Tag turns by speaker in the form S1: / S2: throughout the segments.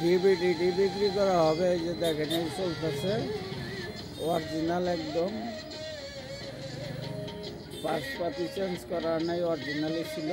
S1: DVD বিক্রি করা হবে, এই যে দেখেন এই চলতেছে অরিজিনাল একদম, পাশপাতি চেঞ্জ করা নাই, অরিজিনালই ছিল।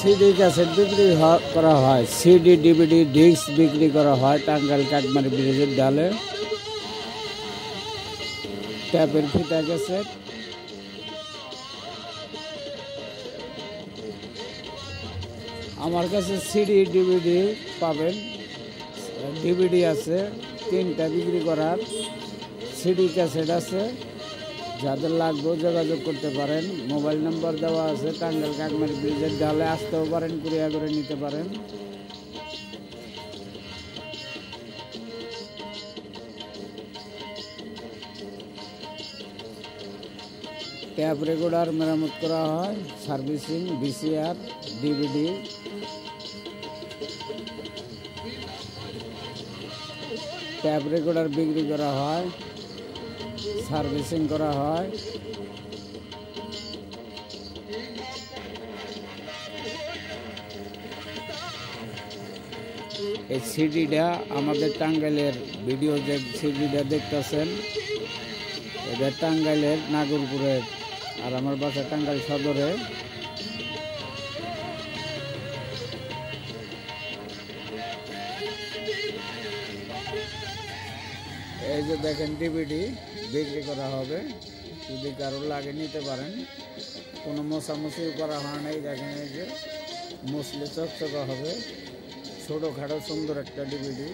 S1: সিডি ক্যাসেট বিক্রি করা হয়, সিডি ডিভিডি ডিস্ক বিক্রি করা হয় টাঙ্গাইল কাকমারি ব্রিজের ডালে। ট্যাপের ফিতা ক্যাসেট, আমার কাছে সিডি ডিভিডি পাবেন, ডিভিডি আছে 3টা বিক্রি করার, সিডি ক্যাসেট আছে। যাদের লাগবে যোগাযোগ করতে পারেন, মোবাইল নাম্বার দেওয়া আছে। টাঙ্গাইল কাকমারি ব্রিজের ডালে আসতেও পারেন, কুরিয়ার করে নিতে পারেন। ট্যাপ রেকর্ডার মেরামত করা হয়, servicing, VCR, DVD. Tap recorder বিক্রি করা হয়, সার্ভিসিং করা হয়। এই সিডিটা আমাদের টাঙ্গাইলের ভিডিও যে সিডিটা দেখতেছেন, এটা টাঙ্গাইলের নাগরপুরের, আর আমার বাসা টাঙ্গাইল সদরে। এই যে দেখেন ডিভিডি বিক্রি করা হবে, যদি কারো লাগে নিতে পারেন। কোনো মশামশিও করা হয় নাই, দেখেন এই যে মুসলে চকচকা হবে, ছোটোখাটো সুন্দর একটা ডিভিডি।